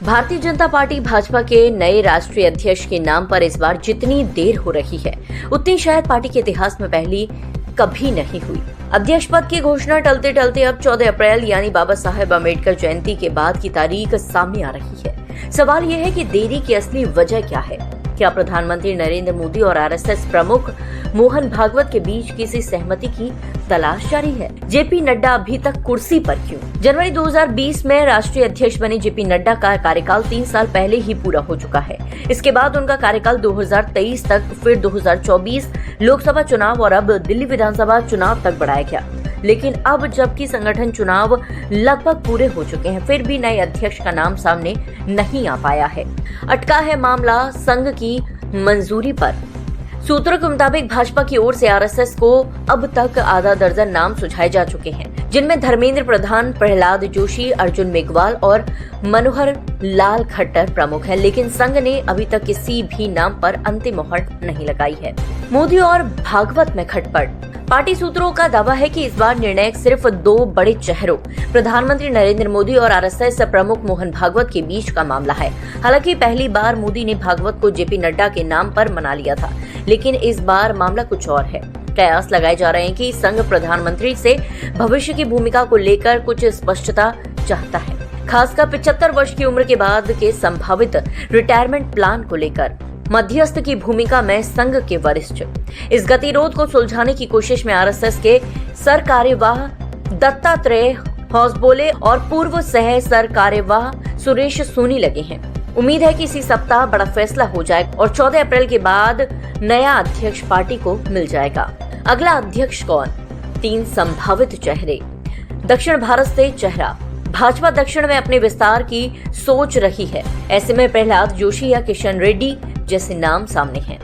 Bharatiya Janata party Bhajpa के नए राष्ट्रीय अध्यक्ष के नाम पर इस बार जितनी देर हो रही है उतनी शायद पार्टी के इतिहास में पहली कभी नहीं हुई। अध्यक्ष पद की घोषणा टलते टलते अब 14 अप्रैल यानी बाबा साहेब अम्बेडकर जयंती के बाद की तारीख सामने आ रही है। सवाल यह है कि देरी की असली वजह क्या है। क्या प्रधानमंत्री नरेंद्र मोदी और आरएसएस प्रमुख मोहन भागवत के बीच किसी सहमति की तलाश जारी है? जेपी नड्डा अभी तक कुर्सी पर क्यों? जनवरी 2020 में राष्ट्रीय अध्यक्ष बने जेपी नड्डा का कार्यकाल 3 साल पहले ही पूरा हो चुका है। इसके बाद उनका कार्यकाल 2023 तक, फिर 2024 लोकसभा चुनाव और अब दिल्ली विधानसभा चुनाव तक बढ़ाया गया। लेकिन अब जबकि संगठन चुनाव लगभग पूरे हो चुके हैं, फिर भी नए अध्यक्ष का नाम सामने नहीं आ पाया है। अटका है मामला संघ की मंजूरी पर। सूत्रों के मुताबिक भाजपा की ओर से आरएसएस को अब तक आधा दर्जन नाम सुझाए जा चुके हैं, जिनमें धर्मेंद्र प्रधान, प्रहलाद जोशी, अर्जुन मेघवाल और मनोहर लाल खट्टर प्रमुख हैं। लेकिन संघ ने अभी तक किसी भी नाम पर अंतिम मोहर नहीं लगाई है। मोदी और भागवत में खटपट। पार्टी सूत्रों का दावा है कि इस बार निर्णायक सिर्फ 2 बड़े चेहरों प्रधानमंत्री नरेंद्र मोदी और आरएसएस प्रमुख मोहन भागवत के बीच का मामला है। हालांकि पहली बार मोदी ने भागवत को जेपी नड्डा के नाम पर मना लिया था, लेकिन इस बार मामला कुछ और है। कयास लगाए जा रहे हैं कि संघ प्रधानमंत्री से भविष्य की भूमिका को लेकर कुछ स्पष्टता चाहता है, खासकर 75 वर्ष की उम्र के बाद के संभावित रिटायरमेंट प्लान को लेकर। मध्यस्थ की भूमिका में संघ के वरिष्ठ इस गतिरोध को सुलझाने की कोशिश में आरएसएस के सर कार्यवाह दत्तात्रेय हौसबोले और पूर्व सह सर कार्यवाह सुरेश सोनी लगे हैं। उम्मीद है कि इसी सप्ताह बड़ा फैसला हो जाए और 14 अप्रैल के बाद नया अध्यक्ष पार्टी को मिल जाएगा। अगला अध्यक्ष कौन? 3 संभावित चेहरे। दक्षिण भारत से चेहरा। भाजपा दक्षिण में अपने विस्तार की सोच रही है। ऐसे में प्रहलाद जोशी या किशन रेड्डी जैसे नाम सामने हैं।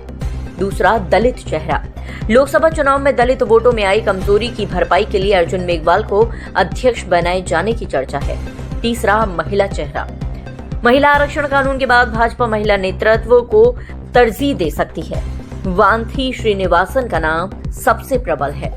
दूसरा, दलित चेहरा। लोकसभा चुनाव में दलित वोटों में आई कमजोरी की भरपाई के लिए अर्जुन मेघवाल को अध्यक्ष बनाए जाने की चर्चा है। तीसरा, महिला चेहरा। महिला आरक्षण कानून के बाद भाजपा महिला नेतृत्व को तरजीह दे सकती है। वांथी श्रीनिवासन का नाम सबसे प्रबल है।